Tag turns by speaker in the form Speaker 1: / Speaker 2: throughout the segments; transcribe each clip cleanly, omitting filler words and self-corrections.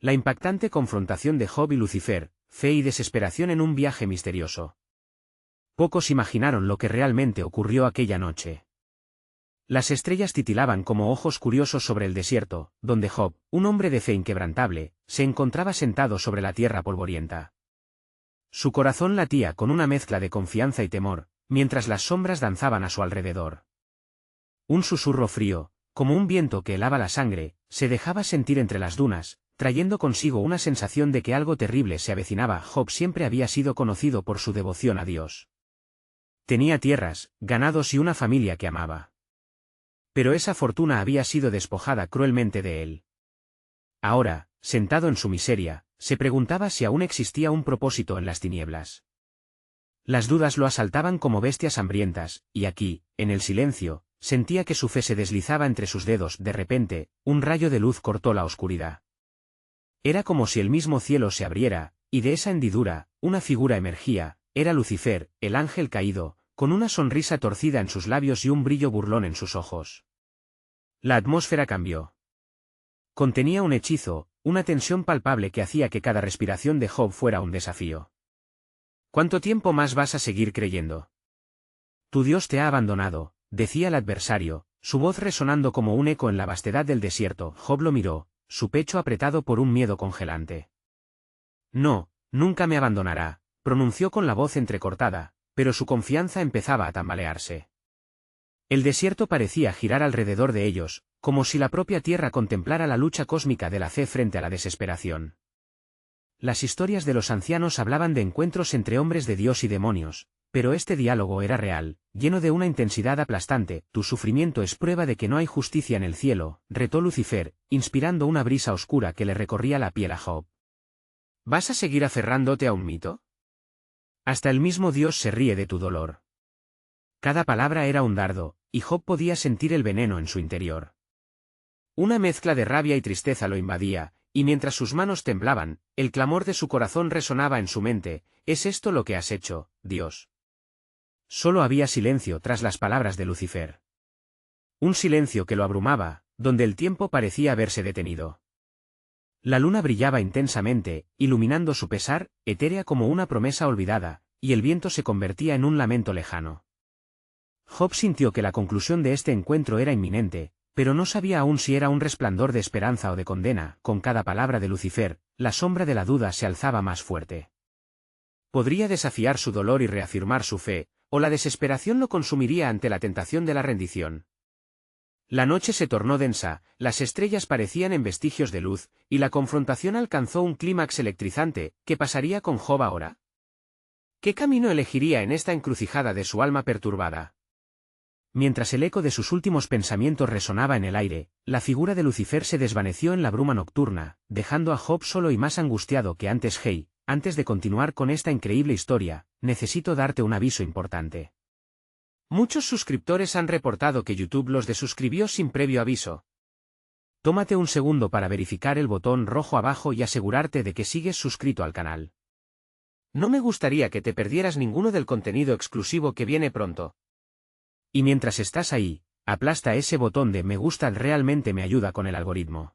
Speaker 1: La impactante confrontación de Job y Lucifer, fe y desesperación en un viaje misterioso. Pocos imaginaron lo que realmente ocurrió aquella noche. Las estrellas titilaban como ojos curiosos sobre el desierto, donde Job, un hombre de fe inquebrantable, se encontraba sentado sobre la tierra polvorienta. Su corazón latía con una mezcla de confianza y temor, mientras las sombras danzaban a su alrededor. Un susurro frío, como un viento que helaba la sangre, se dejaba sentir entre las dunas, trayendo consigo una sensación de que algo terrible se avecinaba. Job siempre había sido conocido por su devoción a Dios. Tenía tierras, ganados y una familia que amaba. Pero esa fortuna había sido despojada cruelmente de él. Ahora, sentado en su miseria, se preguntaba si aún existía un propósito en las tinieblas. Las dudas lo asaltaban como bestias hambrientas, y aquí, en el silencio, sentía que su fe se deslizaba entre sus dedos. De repente, un rayo de luz cortó la oscuridad. Era como si el mismo cielo se abriera, y de esa hendidura, una figura emergía. Era Lucifer, el ángel caído, con una sonrisa torcida en sus labios y un brillo burlón en sus ojos. La atmósfera cambió. Contenía un hechizo, una tensión palpable que hacía que cada respiración de Job fuera un desafío. ¿Cuánto tiempo más vas a seguir creyendo? Tu Dios te ha abandonado, decía el adversario, su voz resonando como un eco en la vastedad del desierto. Job lo miró, su pecho apretado por un miedo congelante. No, nunca me abandonará, pronunció con la voz entrecortada, pero su confianza empezaba a tambalearse. El desierto parecía girar alrededor de ellos, como si la propia tierra contemplara la lucha cósmica de la fe frente a la desesperación. Las historias de los ancianos hablaban de encuentros entre hombres de Dios y demonios, pero este diálogo era real, lleno de una intensidad aplastante. Tu sufrimiento es prueba de que no hay justicia en el cielo, retó Lucifer, inspirando una brisa oscura que le recorría la piel a Job. ¿Vas a seguir aferrándote a un mito? Hasta el mismo Dios se ríe de tu dolor. Cada palabra era un dardo, y Job podía sentir el veneno en su interior. Una mezcla de rabia y tristeza lo invadía, y mientras sus manos temblaban, el clamor de su corazón resonaba en su mente: ¿es esto lo que has hecho, Dios? Solo había silencio tras las palabras de Lucifer. Un silencio que lo abrumaba, donde el tiempo parecía haberse detenido. La luna brillaba intensamente, iluminando su pesar, etérea como una promesa olvidada, y el viento se convertía en un lamento lejano. Job sintió que la conclusión de este encuentro era inminente, pero no sabía aún si era un resplandor de esperanza o de condena. Con cada palabra de Lucifer, la sombra de la duda se alzaba más fuerte. Podría desafiar su dolor y reafirmar su fe, o la desesperación lo consumiría ante la tentación de la rendición. La noche se tornó densa, las estrellas parecían en vestigios de luz, y la confrontación alcanzó un clímax electrizante. ¿Qué pasaría con Job ahora? ¿Qué camino elegiría en esta encrucijada de su alma perturbada? Mientras el eco de sus últimos pensamientos resonaba en el aire, la figura de Lucifer se desvaneció en la bruma nocturna, dejando a Job solo y más angustiado que antes. Hey, antes de continuar con esta increíble historia, necesito darte un aviso importante. Muchos suscriptores han reportado que YouTube los desuscribió sin previo aviso. Tómate un segundo para verificar el botón rojo abajo y asegurarte de que sigues suscrito al canal. No me gustaría que te perdieras ninguno del contenido exclusivo que viene pronto. Y mientras estás ahí, aplasta ese botón de me gusta, realmente me ayuda con el algoritmo.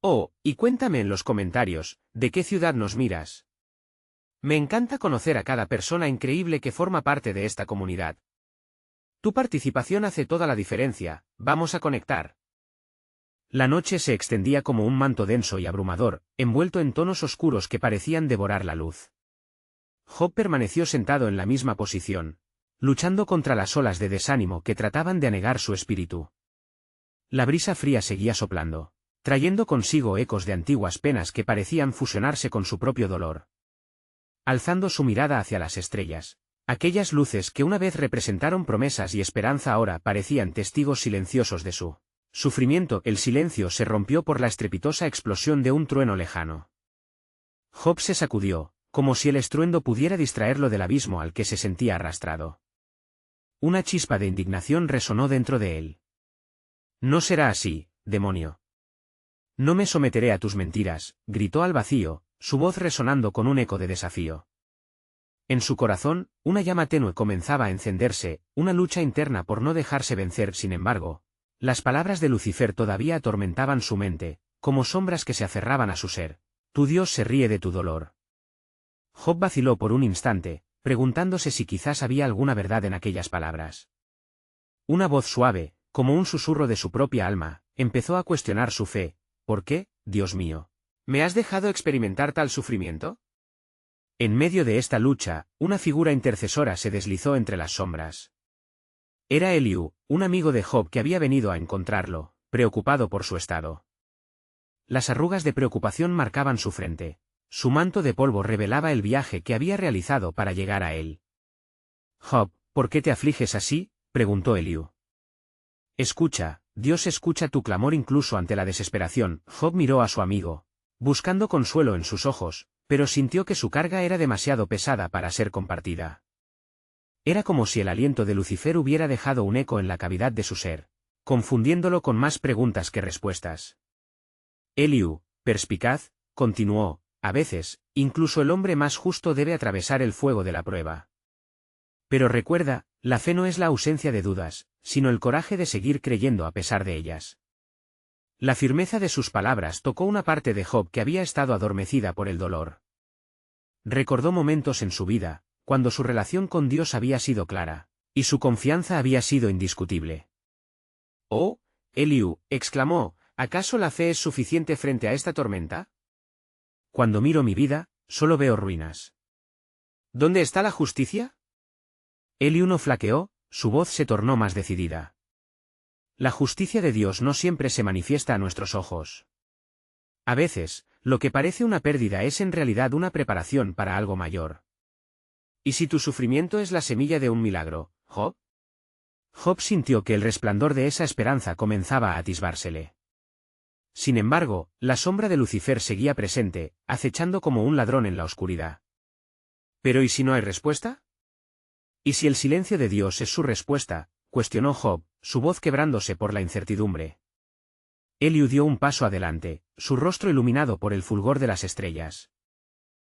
Speaker 1: Oh, y cuéntame en los comentarios, ¿de qué ciudad nos miras? Me encanta conocer a cada persona increíble que forma parte de esta comunidad. Tu participación hace toda la diferencia. Vamos a conectar. La noche se extendía como un manto denso y abrumador, envuelto en tonos oscuros que parecían devorar la luz. Job permaneció sentado en la misma posición, luchando contra las olas de desánimo que trataban de anegar su espíritu. La brisa fría seguía soplando, trayendo consigo ecos de antiguas penas que parecían fusionarse con su propio dolor. Alzando su mirada hacia las estrellas, aquellas luces que una vez representaron promesas y esperanza ahora parecían testigos silenciosos de su sufrimiento. El silencio se rompió por la estrepitosa explosión de un trueno lejano. Job se sacudió, como si el estruendo pudiera distraerlo del abismo al que se sentía arrastrado. Una chispa de indignación resonó dentro de él. No será así, demonio. No me someteré a tus mentiras, gritó al vacío, su voz resonando con un eco de desafío. En su corazón, una llama tenue comenzaba a encenderse, una lucha interna por no dejarse vencer. Sin embargo, las palabras de Lucifer todavía atormentaban su mente. como sombras que se aferraban a su ser. Tu Dios se ríe de tu dolor. Job vaciló por un instante, preguntándose si quizás había alguna verdad en aquellas palabras. Una voz suave, como un susurro de su propia alma, empezó a cuestionar su fe. ¿Por qué, Dios mío? ¿Me has dejado experimentar tal sufrimiento? En medio de esta lucha, una figura intercesora se deslizó entre las sombras. Era Eliú, un amigo de Job que había venido a encontrarlo, preocupado por su estado. Las arrugas de preocupación marcaban su frente. Su manto de polvo revelaba el viaje que había realizado para llegar a él. Job, ¿por qué te afliges así?, preguntó Eliú. Escucha, Dios escucha tu clamor incluso ante la desesperación. Job miró a su amigo, buscando consuelo en sus ojos, pero sintió que su carga era demasiado pesada para ser compartida. Era como si el aliento de Lucifer hubiera dejado un eco en la cavidad de su ser, confundiéndolo con más preguntas que respuestas. Eliú, perspicaz, continuó, a veces, incluso el hombre más justo debe atravesar el fuego de la prueba. Pero recuerda, la fe no es la ausencia de dudas, sino el coraje de seguir creyendo a pesar de ellas. La firmeza de sus palabras tocó una parte de Job que había estado adormecida por el dolor. Recordó momentos en su vida, cuando su relación con Dios había sido clara, y su confianza había sido indiscutible. «Oh, Eliú», exclamó, «¿acaso la fe es suficiente frente a esta tormenta? Cuando miro mi vida, solo veo ruinas. ¿Dónde está la justicia?» Eliú no flaqueó, su voz se tornó más decidida. La justicia de Dios no siempre se manifiesta a nuestros ojos. A veces, lo que parece una pérdida es en realidad una preparación para algo mayor. ¿Y si tu sufrimiento es la semilla de un milagro, Job? Job sintió que el resplandor de esa esperanza comenzaba a atisbársele. Sin embargo, la sombra de Lucifer seguía presente, acechando como un ladrón en la oscuridad. ¿Pero y si no hay respuesta? ¿Y si el silencio de Dios es su respuesta?, cuestionó Job, su voz quebrándose por la incertidumbre. Eliú dio un paso adelante, su rostro iluminado por el fulgor de las estrellas.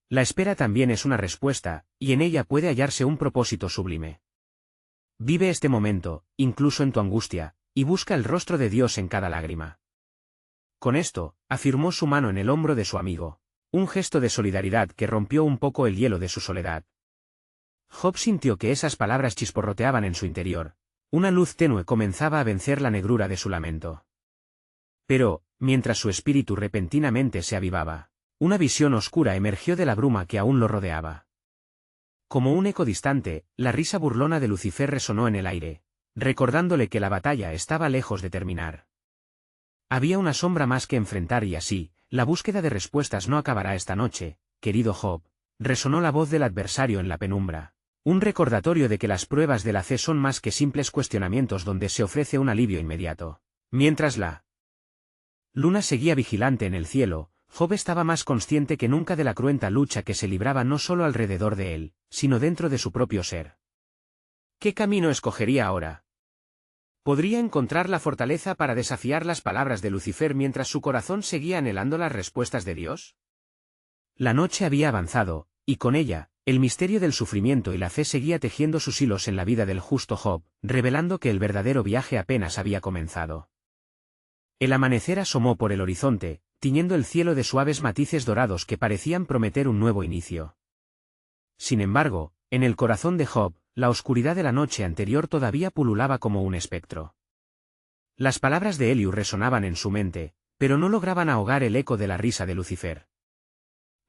Speaker 1: La espera también es una respuesta, y en ella puede hallarse un propósito sublime. Vive este momento, incluso en tu angustia, y busca el rostro de Dios en cada lágrima. Con esto, afirmó su mano en el hombro de su amigo, un gesto de solidaridad que rompió un poco el hielo de su soledad. Job sintió que esas palabras chisporroteaban en su interior. Una luz tenue comenzaba a vencer la negrura de su lamento. Pero, mientras su espíritu repentinamente se avivaba, una visión oscura emergió de la bruma que aún lo rodeaba. Como un eco distante, la risa burlona de Lucifer resonó en el aire, recordándole que la batalla estaba lejos de terminar. Había una sombra más que enfrentar y así, la búsqueda de respuestas no acabará esta noche, querido Job, resonó la voz del adversario en la penumbra. Un recordatorio de que las pruebas de la fe son más que simples cuestionamientos donde se ofrece un alivio inmediato. Mientras la luna seguía vigilante en el cielo, Job estaba más consciente que nunca de la cruenta lucha que se libraba no solo alrededor de él, sino dentro de su propio ser. ¿Qué camino escogería ahora? ¿Podría encontrar la fortaleza para desafiar las palabras de Lucifer mientras su corazón seguía anhelando las respuestas de Dios? La noche había avanzado, y con ella, el misterio del sufrimiento y la fe seguía tejiendo sus hilos en la vida del justo Job, revelando que el verdadero viaje apenas había comenzado. El amanecer asomó por el horizonte, tiñendo el cielo de suaves matices dorados que parecían prometer un nuevo inicio. Sin embargo, en el corazón de Job, la oscuridad de la noche anterior todavía pululaba como un espectro. Las palabras de Eliú resonaban en su mente, pero no lograban ahogar el eco de la risa de Lucifer.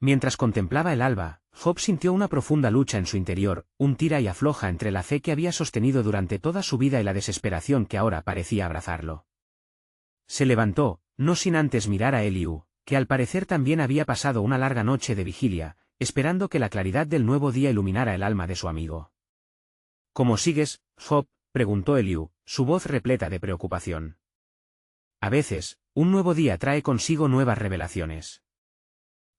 Speaker 1: Mientras contemplaba el alba, Job sintió una profunda lucha en su interior, un tira y afloja entre la fe que había sostenido durante toda su vida y la desesperación que ahora parecía abrazarlo. Se levantó, no sin antes mirar a Eliú, que al parecer también había pasado una larga noche de vigilia, esperando que la claridad del nuevo día iluminara el alma de su amigo. ¿Cómo sigues, Job?, preguntó Eliú, su voz repleta de preocupación. A veces, un nuevo día trae consigo nuevas revelaciones.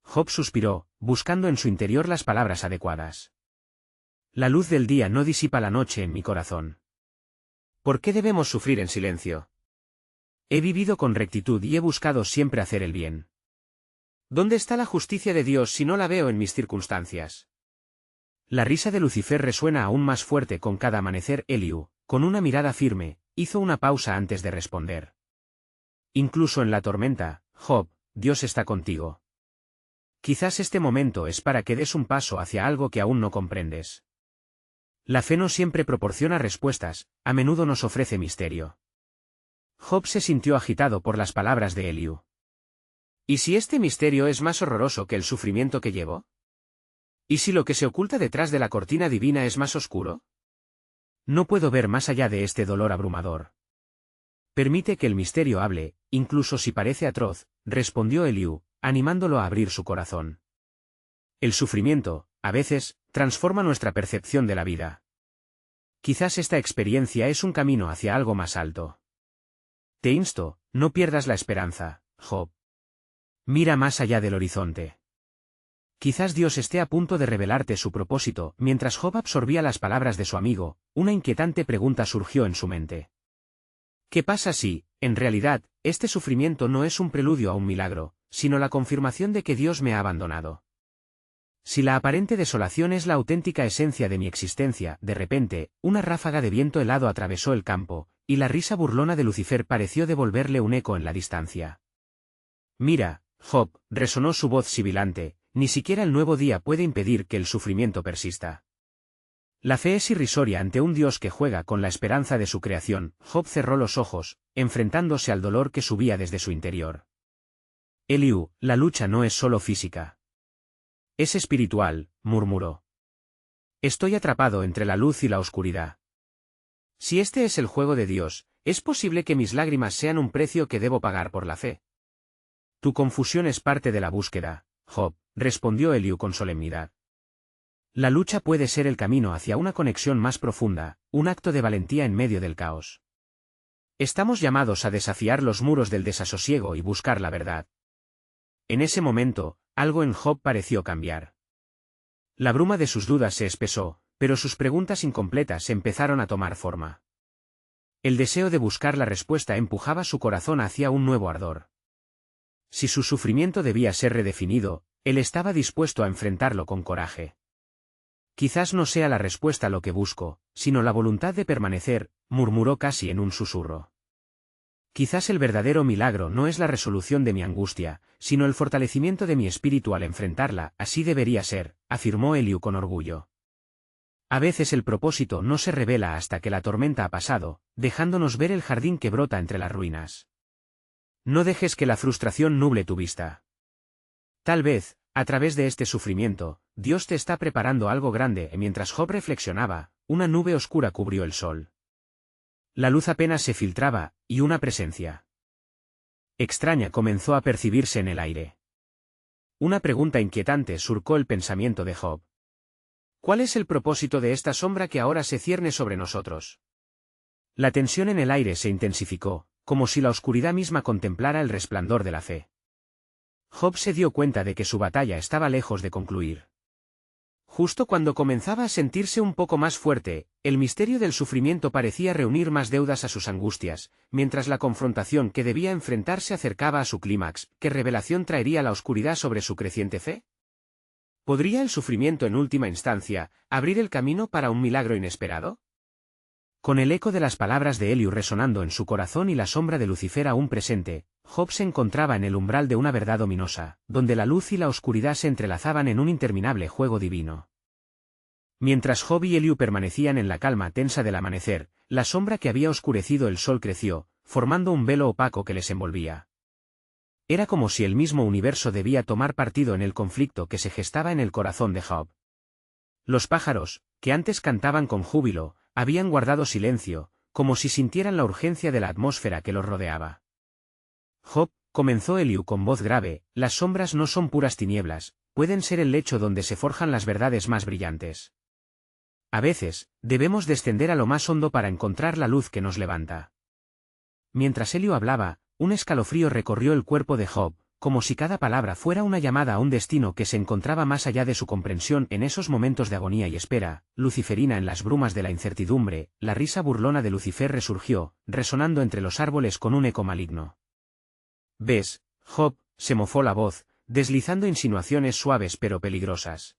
Speaker 1: Job suspiró, buscando en su interior las palabras adecuadas. La luz del día no disipa la noche en mi corazón. ¿Por qué debemos sufrir en silencio? He vivido con rectitud y he buscado siempre hacer el bien. ¿Dónde está la justicia de Dios si no la veo en mis circunstancias? La risa de Lucifer resuena aún más fuerte con cada amanecer. Eliú, con una mirada firme, hizo una pausa antes de responder. Incluso en la tormenta, Job, Dios está contigo. Quizás este momento es para que des un paso hacia algo que aún no comprendes. La fe no siempre proporciona respuestas, a menudo nos ofrece misterio. Job se sintió agitado por las palabras de Eliú. ¿Y si este misterio es más horroroso que el sufrimiento que llevo? ¿Y si lo que se oculta detrás de la cortina divina es más oscuro? No puedo ver más allá de este dolor abrumador. Permite que el misterio hable, incluso si parece atroz, respondió Eliú, animándolo a abrir su corazón. El sufrimiento, a veces, transforma nuestra percepción de la vida. Quizás esta experiencia es un camino hacia algo más alto. Te insto, no pierdas la esperanza, Job. Mira más allá del horizonte. Quizás Dios esté a punto de revelarte su propósito. Mientras Job absorbía las palabras de su amigo, una inquietante pregunta surgió en su mente. ¿Qué pasa si, en realidad, este sufrimiento no es un preludio a un milagro, sino la confirmación de que Dios me ha abandonado? Si la aparente desolación es la auténtica esencia de mi existencia, de repente, una ráfaga de viento helado atravesó el campo, y la risa burlona de Lucifer pareció devolverle un eco en la distancia. Mira, Job, resonó su voz sibilante, ni siquiera el nuevo día puede impedir que el sufrimiento persista. La fe es irrisoria ante un Dios que juega con la esperanza de su creación. Job cerró los ojos, enfrentándose al dolor que subía desde su interior. Eliú, la lucha no es solo física. Es espiritual, murmuró. Estoy atrapado entre la luz y la oscuridad. Si este es el juego de Dios, ¿es posible que mis lágrimas sean un precio que debo pagar por la fe? Tu confusión es parte de la búsqueda, Job, respondió Eliú con solemnidad. La lucha puede ser el camino hacia una conexión más profunda, un acto de valentía en medio del caos. Estamos llamados a desafiar los muros del desasosiego y buscar la verdad. En ese momento, algo en Job pareció cambiar. La bruma de sus dudas se espesó, pero sus preguntas incompletas empezaron a tomar forma. El deseo de buscar la respuesta empujaba su corazón hacia un nuevo ardor. Si su sufrimiento debía ser redefinido, él estaba dispuesto a enfrentarlo con coraje. Quizás no sea la respuesta lo que busco, sino la voluntad de permanecer, murmuró casi en un susurro. Quizás el verdadero milagro no es la resolución de mi angustia, sino el fortalecimiento de mi espíritu al enfrentarla. Así debería ser, afirmó Eliú con orgullo. A veces el propósito no se revela hasta que la tormenta ha pasado, dejándonos ver el jardín que brota entre las ruinas. No dejes que la frustración nuble tu vista. Tal vez, a través de este sufrimiento, Dios te está preparando algo grande. Mientras Job reflexionaba, una nube oscura cubrió el sol. La luz apenas se filtraba, y una presencia extraña comenzó a percibirse en el aire. Una pregunta inquietante surcó el pensamiento de Job. ¿Cuál es el propósito de esta sombra que ahora se cierne sobre nosotros? La tensión en el aire se intensificó, como si la oscuridad misma contemplara el resplandor de la fe. Job se dio cuenta de que su batalla estaba lejos de concluir. Justo cuando comenzaba a sentirse un poco más fuerte, el misterio del sufrimiento parecía reunir más deudas a sus angustias, mientras la confrontación que debía enfrentar se acercaba a su clímax. ¿Qué revelación traería la oscuridad sobre su creciente fe? ¿Podría el sufrimiento en última instancia abrir el camino para un milagro inesperado? Con el eco de las palabras de Eliú resonando en su corazón y la sombra de Lucifer aún presente, Job se encontraba en el umbral de una verdad ominosa, donde la luz y la oscuridad se entrelazaban en un interminable juego divino. Mientras Job y Eliú permanecían en la calma tensa del amanecer, la sombra que había oscurecido el sol creció, formando un velo opaco que les envolvía. Era como si el mismo universo debía tomar partido en el conflicto que se gestaba en el corazón de Job. Los pájaros, que antes cantaban con júbilo, habían guardado silencio, como si sintieran la urgencia de la atmósfera que los rodeaba. Job, comenzó Eliú con voz grave, las sombras no son puras tinieblas, pueden ser el lecho donde se forjan las verdades más brillantes. A veces, debemos descender a lo más hondo para encontrar la luz que nos levanta. Mientras Eliú hablaba, un escalofrío recorrió el cuerpo de Job, como si cada palabra fuera una llamada a un destino que se encontraba más allá de su comprensión. En esos momentos de agonía y espera, luciferina en las brumas de la incertidumbre, la risa burlona de Lucifer resurgió, resonando entre los árboles con un eco maligno. ¿Ves, Job?, se mofó la voz, deslizando insinuaciones suaves pero peligrosas.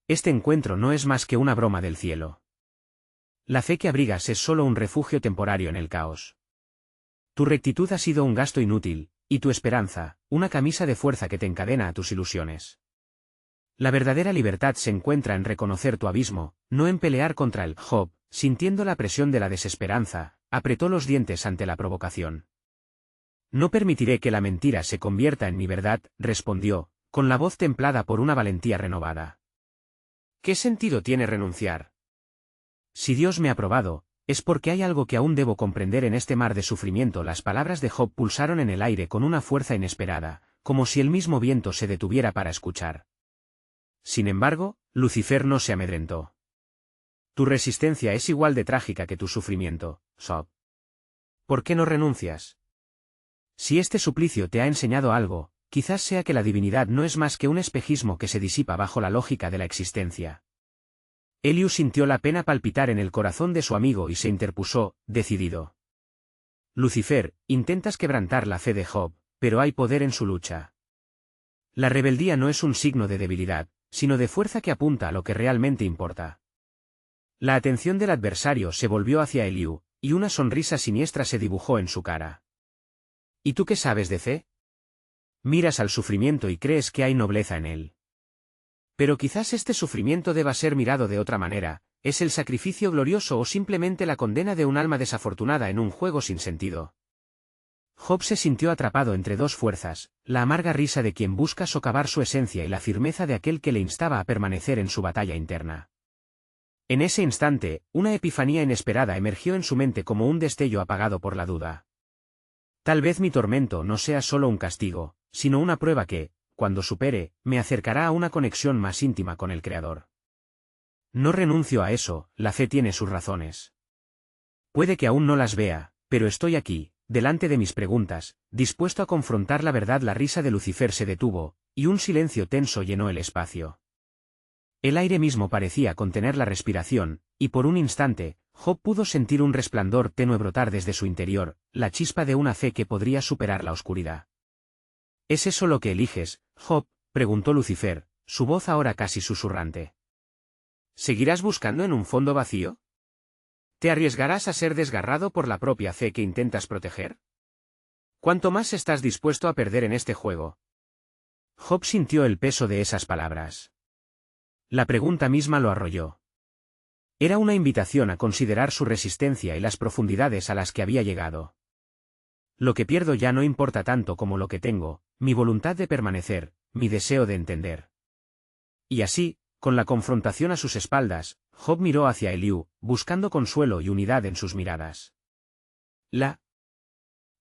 Speaker 1: Este encuentro no es más que una broma del cielo. La fe que abrigas es solo un refugio temporario en el caos. Tu rectitud ha sido un gasto inútil, y tu esperanza, una camisa de fuerza que te encadena a tus ilusiones. La verdadera libertad se encuentra en reconocer tu abismo, no en pelear contra él. Job, sintiendo la presión de la desesperanza, apretó los dientes ante la provocación. No permitiré que la mentira se convierta en mi verdad, respondió, con la voz templada por una valentía renovada. ¿Qué sentido tiene renunciar? Si Dios me ha probado, es porque hay algo que aún debo comprender en este mar de sufrimiento. Las palabras de Job pulsaron en el aire con una fuerza inesperada, como si el mismo viento se detuviera para escuchar. Sin embargo, Lucifer no se amedrentó. Tu resistencia es igual de trágica que tu sufrimiento, Job. ¿Por qué no renuncias? Si este suplicio te ha enseñado algo, quizás sea que la divinidad no es más que un espejismo que se disipa bajo la lógica de la existencia. Eliú sintió la pena palpitar en el corazón de su amigo y se interpuso, decidido. Lucifer, intentas quebrantar la fe de Job, pero hay poder en su lucha. La rebeldía no es un signo de debilidad, sino de fuerza que apunta a lo que realmente importa. La atención del adversario se volvió hacia Eliú, y una sonrisa siniestra se dibujó en su cara. ¿Y tú qué sabes de fe? Miras al sufrimiento y crees que hay nobleza en él. Pero quizás este sufrimiento deba ser mirado de otra manera, ¿es el sacrificio glorioso o simplemente la condena de un alma desafortunada en un juego sin sentido? Job se sintió atrapado entre dos fuerzas, la amarga risa de quien busca socavar su esencia y la firmeza de aquel que le instaba a permanecer en su batalla interna. En ese instante, una epifanía inesperada emergió en su mente como un destello apagado por la duda. Tal vez mi tormento no sea solo un castigo, sino una prueba que, cuando supere, me acercará a una conexión más íntima con el Creador. No renuncio a eso, la fe tiene sus razones. Puede que aún no las vea, pero estoy aquí, delante de mis preguntas, dispuesto a confrontar la verdad. La risa de Lucifer se detuvo, y un silencio tenso llenó el espacio. El aire mismo parecía contener la respiración, y por un instante, Job pudo sentir un resplandor tenue brotar desde su interior, la chispa de una fe que podría superar la oscuridad. ¿Es eso lo que eliges, Job?, preguntó Lucifer, su voz ahora casi susurrante. ¿Seguirás buscando en un fondo vacío? ¿Te arriesgarás a ser desgarrado por la propia fe que intentas proteger? ¿Cuánto más estás dispuesto a perder en este juego? Job sintió el peso de esas palabras. La pregunta misma lo arrolló. Era una invitación a considerar su resistencia y las profundidades a las que había llegado. Lo que pierdo ya no importa tanto como lo que tengo, mi voluntad de permanecer, mi deseo de entender. Y así, con la confrontación a sus espaldas, Job miró hacia Eliú, buscando consuelo y unidad en sus miradas. La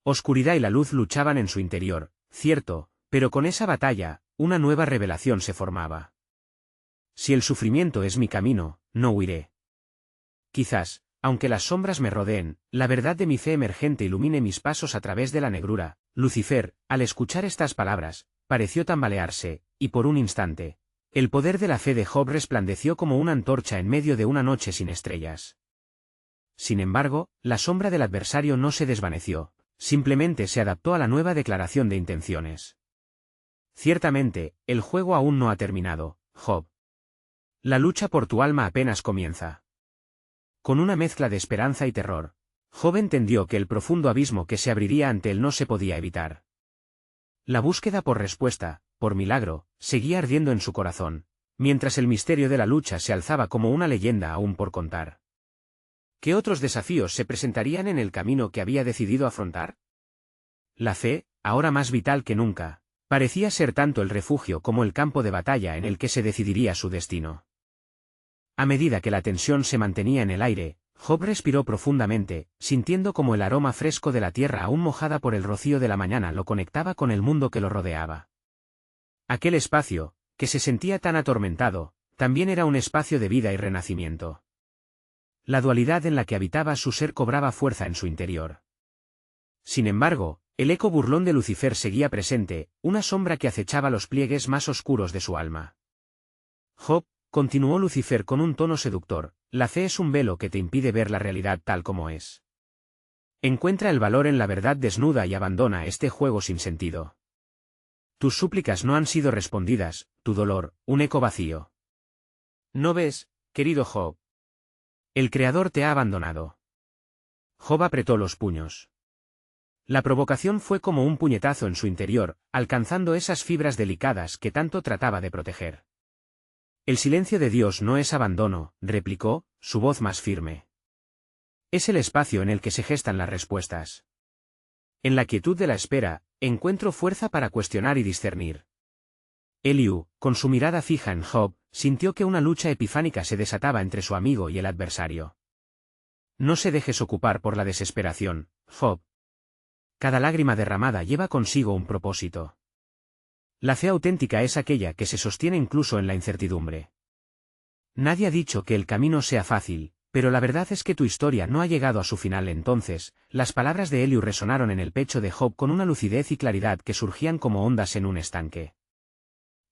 Speaker 1: oscuridad y la luz luchaban en su interior, cierto, pero con esa batalla, una nueva revelación se formaba. Si el sufrimiento es mi camino, no huiré. Quizás, aunque las sombras me rodeen, la verdad de mi fe emergente ilumine mis pasos a través de la negrura. Lucifer, al escuchar estas palabras, pareció tambalearse, y por un instante, el poder de la fe de Job resplandeció como una antorcha en medio de una noche sin estrellas. Sin embargo, la sombra del adversario no se desvaneció, simplemente se adaptó a la nueva declaración de intenciones. Ciertamente, el juego aún no ha terminado, Job. La lucha por tu alma apenas comienza. Con una mezcla de esperanza y terror, Job entendió que el profundo abismo que se abriría ante él no se podía evitar. La búsqueda por respuesta, por milagro, seguía ardiendo en su corazón, mientras el misterio de la lucha se alzaba como una leyenda aún por contar. ¿Qué otros desafíos se presentarían en el camino que había decidido afrontar? La fe, ahora más vital que nunca, parecía ser tanto el refugio como el campo de batalla en el que se decidiría su destino. A medida que la tensión se mantenía en el aire, Job respiró profundamente, sintiendo como el aroma fresco de la tierra aún mojada por el rocío de la mañana lo conectaba con el mundo que lo rodeaba. Aquel espacio, que se sentía tan atormentado, también era un espacio de vida y renacimiento. La dualidad en la que habitaba su ser cobraba fuerza en su interior. Sin embargo, el eco burlón de Lucifer seguía presente, una sombra que acechaba los pliegues más oscuros de su alma. Job, continuó Lucifer con un tono seductor, la fe es un velo que te impide ver la realidad tal como es. Encuentra el valor en la verdad desnuda y abandona este juego sin sentido. Tus súplicas no han sido respondidas, tu dolor, un eco vacío. ¿No ves, querido Job? El Creador te ha abandonado. Job apretó los puños. La provocación fue como un puñetazo en su interior, alcanzando esas fibras delicadas que tanto trataba de proteger. El silencio de Dios no es abandono, replicó, su voz más firme. Es el espacio en el que se gestan las respuestas. En la quietud de la espera, encuentro fuerza para cuestionar y discernir. Eliú, con su mirada fija en Job, sintió que una lucha epifánica se desataba entre su amigo y el adversario. No se dejes ocupar por la desesperación, Job. Cada lágrima derramada lleva consigo un propósito. La fe auténtica es aquella que se sostiene incluso en la incertidumbre. Nadie ha dicho que el camino sea fácil, pero la verdad es que tu historia no ha llegado a su final. Entonces, las palabras de Eliú resonaron en el pecho de Job con una lucidez y claridad que surgían como ondas en un estanque.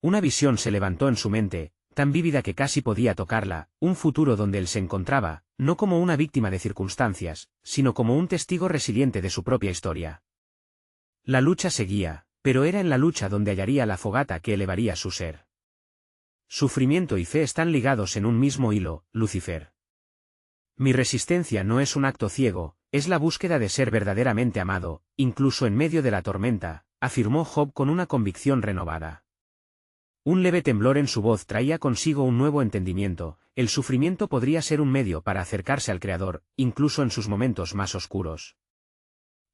Speaker 1: Una visión se levantó en su mente, tan vívida que casi podía tocarla, un futuro donde él se encontraba, no como una víctima de circunstancias, sino como un testigo resiliente de su propia historia. La lucha seguía, pero era en la lucha donde hallaría la fogata que elevaría su ser. Sufrimiento y fe están ligados en un mismo hilo, Lucifer. Mi resistencia no es un acto ciego, es la búsqueda de ser verdaderamente amado, incluso en medio de la tormenta, afirmó Job con una convicción renovada. Un leve temblor en su voz traía consigo un nuevo entendimiento, el sufrimiento podría ser un medio para acercarse al Creador, incluso en sus momentos más oscuros.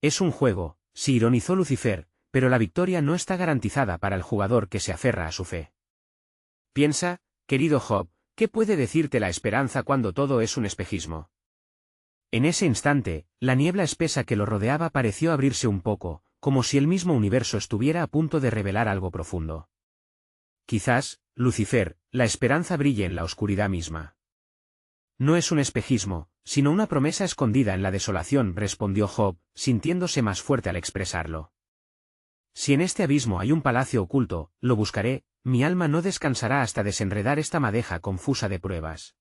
Speaker 1: Es un juego, sí, ironizó Lucifer, pero la victoria no está garantizada para el jugador que se aferra a su fe. Piensa, querido Job, ¿qué puede decirte la esperanza cuando todo es un espejismo? En ese instante, la niebla espesa que lo rodeaba pareció abrirse un poco, como si el mismo universo estuviera a punto de revelar algo profundo. Quizás, Lucifer, la esperanza brille en la oscuridad misma. No es un espejismo, sino una promesa escondida en la desolación, respondió Job, sintiéndose más fuerte al expresarlo. Si en este abismo hay un palacio oculto, lo buscaré, mi alma no descansará hasta desenredar esta madeja confusa de pruebas.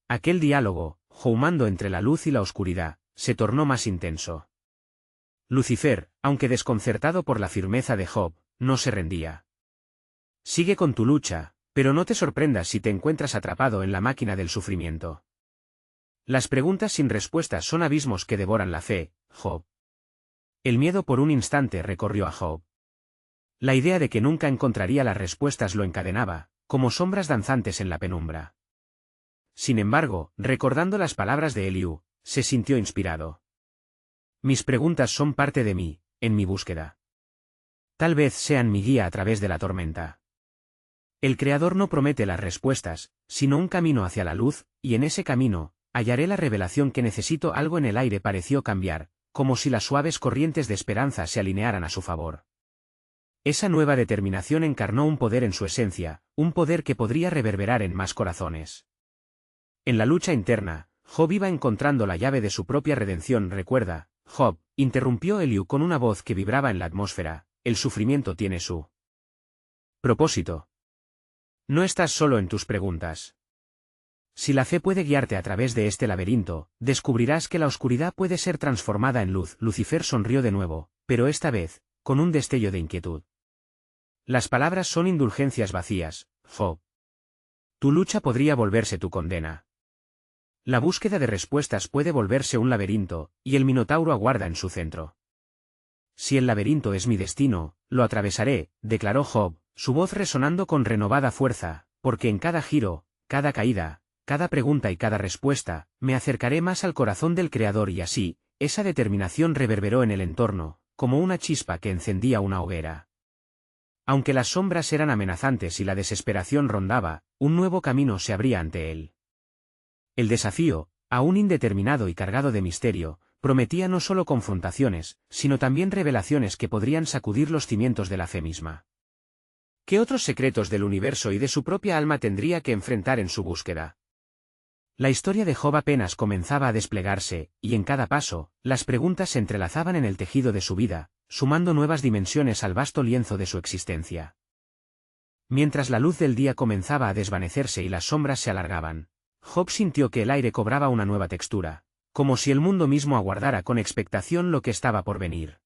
Speaker 1: Aquel diálogo, jugando entre la luz y la oscuridad, se tornó más intenso. Lucifer, aunque desconcertado por la firmeza de Job, no se rendía. Sigue con tu lucha, pero no te sorprendas si te encuentras atrapado en la máquina del sufrimiento. Las preguntas sin respuestas son abismos que devoran la fe, Job. El miedo por un instante recorrió a Job. La idea de que nunca encontraría las respuestas lo encadenaba, como sombras danzantes en la penumbra. Sin embargo, recordando las palabras de Eliú, se sintió inspirado. Mis preguntas son parte de mí, en mi búsqueda. Tal vez sean mi guía a través de la tormenta. El Creador no promete las respuestas, sino un camino hacia la luz, y en ese camino, hallaré la revelación que necesito. Algo en el aire pareció cambiar, como si las suaves corrientes de esperanza se alinearan a su favor. Esa nueva determinación encarnó un poder en su esencia, un poder que podría reverberar en más corazones. En la lucha interna, Job iba encontrando la llave de su propia redención. Recuerda, Job, interrumpió Eliú con una voz que vibraba en la atmósfera, el sufrimiento tiene su propósito. No estás solo en tus preguntas. Si la fe puede guiarte a través de este laberinto, descubrirás que la oscuridad puede ser transformada en luz. Lucifer sonrió de nuevo, pero esta vez, con un destello de inquietud. Las palabras son indulgencias vacías, Job. Tu lucha podría volverse tu condena. La búsqueda de respuestas puede volverse un laberinto, y el Minotauro aguarda en su centro. Si el laberinto es mi destino, lo atravesaré, declaró Job, su voz resonando con renovada fuerza, porque en cada giro, cada caída, cada pregunta y cada respuesta, me acercaré más al corazón del Creador. Y así, esa determinación reverberó en el entorno, como una chispa que encendía una hoguera. Aunque las sombras eran amenazantes y la desesperación rondaba, un nuevo camino se abría ante él. El desafío, aún indeterminado y cargado de misterio, prometía no solo confrontaciones, sino también revelaciones que podrían sacudir los cimientos de la fe misma. ¿Qué otros secretos del universo y de su propia alma tendría que enfrentar en su búsqueda? La historia de Job apenas comenzaba a desplegarse, y en cada paso, las preguntas se entrelazaban en el tejido de su vida, sumando nuevas dimensiones al vasto lienzo de su existencia. Mientras la luz del día comenzaba a desvanecerse y las sombras se alargaban, Job sintió que el aire cobraba una nueva textura, como si el mundo mismo aguardara con expectación lo que estaba por venir.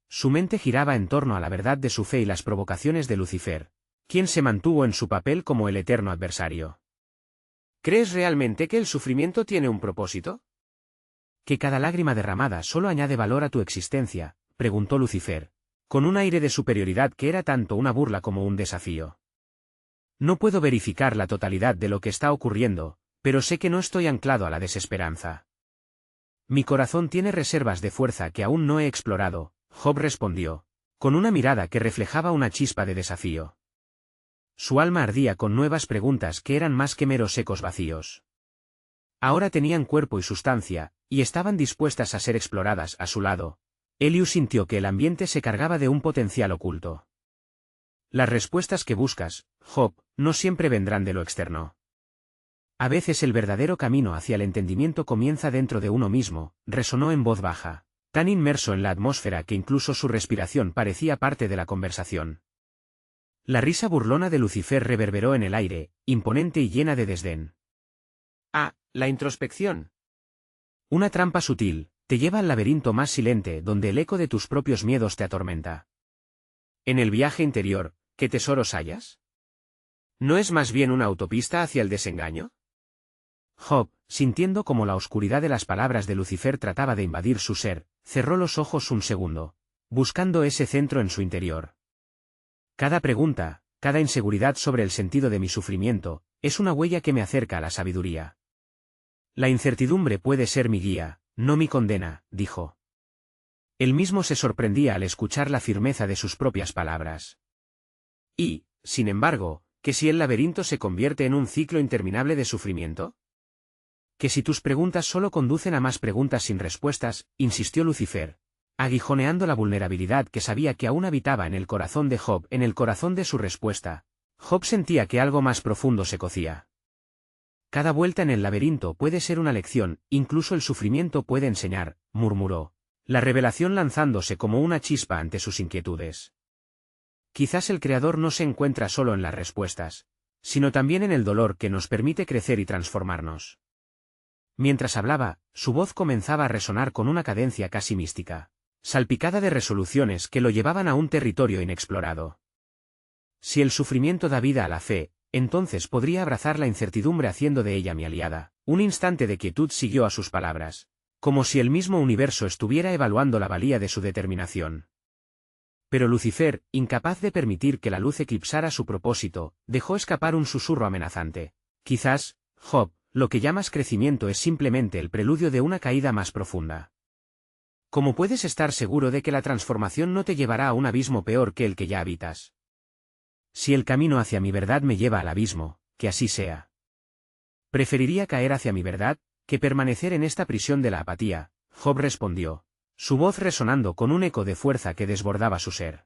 Speaker 1: Su mente giraba en torno a la verdad de su fe y las provocaciones de Lucifer, quien se mantuvo en su papel como el eterno adversario. ¿Crees realmente que el sufrimiento tiene un propósito? ¿Que cada lágrima derramada solo añade valor a tu existencia?, preguntó Lucifer, con un aire de superioridad que era tanto una burla como un desafío. No puedo verificar la totalidad de lo que está ocurriendo, pero sé que no estoy anclado a la desesperanza. Mi corazón tiene reservas de fuerza que aún no he explorado, Job respondió, con una mirada que reflejaba una chispa de desafío. Su alma ardía con nuevas preguntas que eran más que meros ecos vacíos. Ahora tenían cuerpo y sustancia, y estaban dispuestas a ser exploradas a su lado. Eliú sintió que el ambiente se cargaba de un potencial oculto. Las respuestas que buscas, Job, no siempre vendrán de lo externo. A veces el verdadero camino hacia el entendimiento comienza dentro de uno mismo, resonó en voz baja, tan inmerso en la atmósfera que incluso su respiración parecía parte de la conversación. La risa burlona de Lucifer reverberó en el aire, imponente y llena de desdén. Ah, la introspección. Una trampa sutil, te lleva al laberinto más silente donde el eco de tus propios miedos te atormenta. En el viaje interior, ¿qué tesoros hallas? ¿No es más bien una autopista hacia el desengaño? Job, sintiendo como la oscuridad de las palabras de Lucifer trataba de invadir su ser, cerró los ojos un segundo, buscando ese centro en su interior. Cada pregunta, cada inseguridad sobre el sentido de mi sufrimiento, es una huella que me acerca a la sabiduría. La incertidumbre puede ser mi guía, no mi condena, dijo. Él mismo se sorprendía al escuchar la firmeza de sus propias palabras. Y, sin embargo, ¿que si el laberinto se convierte en un ciclo interminable de sufrimiento? ¿Que si tus preguntas solo conducen a más preguntas sin respuestas?, insistió Lucifer, aguijoneando la vulnerabilidad que sabía que aún habitaba en el corazón de Job, en el corazón de su respuesta. Job sentía que algo más profundo se cocía. Cada vuelta en el laberinto puede ser una lección, incluso el sufrimiento puede enseñar, murmuró, la revelación lanzándose como una chispa ante sus inquietudes. Quizás el Creador no se encuentra solo en las respuestas, sino también en el dolor que nos permite crecer y transformarnos. Mientras hablaba, su voz comenzaba a resonar con una cadencia casi mística, salpicada de resoluciones que lo llevaban a un territorio inexplorado. Si el sufrimiento da vida a la fe, entonces podría abrazar la incertidumbre haciendo de ella mi aliada. Un instante de quietud siguió a sus palabras, como si el mismo universo estuviera evaluando la valía de su determinación. Pero Lucifer, incapaz de permitir que la luz eclipsara su propósito, dejó escapar un susurro amenazante. Quizás, Job, lo que llamas crecimiento es simplemente el preludio de una caída más profunda. ¿Cómo puedes estar seguro de que la transformación no te llevará a un abismo peor que el que ya habitas? Si el camino hacia mi verdad me lleva al abismo, que así sea. Preferiría caer hacia mi verdad, que permanecer en esta prisión de la apatía, Job respondió, su voz resonando con un eco de fuerza que desbordaba su ser.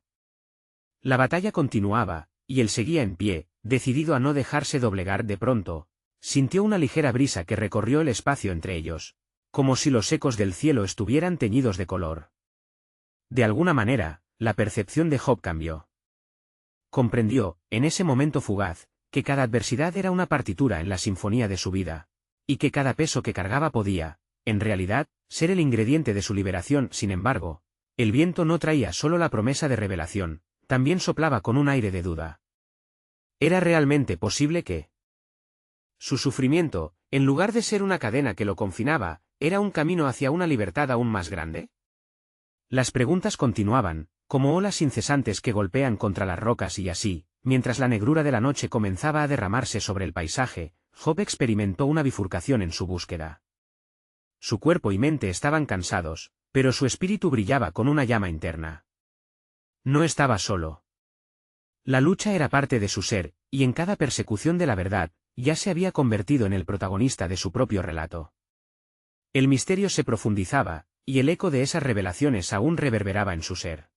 Speaker 1: La batalla continuaba, y él seguía en pie, decidido a no dejarse doblegar. De pronto, sintió una ligera brisa que recorrió el espacio entre ellos, como si los ecos del cielo estuvieran teñidos de color. De alguna manera, la percepción de Job cambió. Comprendió, en ese momento fugaz, que cada adversidad era una partitura en la sinfonía de su vida, y que cada peso que cargaba podía, en realidad, ser el ingrediente de su liberación. Sin embargo, el viento no traía solo la promesa de revelación, también soplaba con un aire de duda. ¿Era realmente posible que su sufrimiento, en lugar de ser una cadena que lo confinaba, era un camino hacia una libertad aún más grande? Las preguntas continuaban, como olas incesantes que golpean contra las rocas, y así, mientras la negrura de la noche comenzaba a derramarse sobre el paisaje, Job experimentó una bifurcación en su búsqueda. Su cuerpo y mente estaban cansados, pero su espíritu brillaba con una llama interna. No estaba solo. La lucha era parte de su ser, y en cada persecución de la verdad, ya se había convertido en el protagonista de su propio relato. El misterio se profundizaba, y el eco de esas revelaciones aún reverberaba en su ser.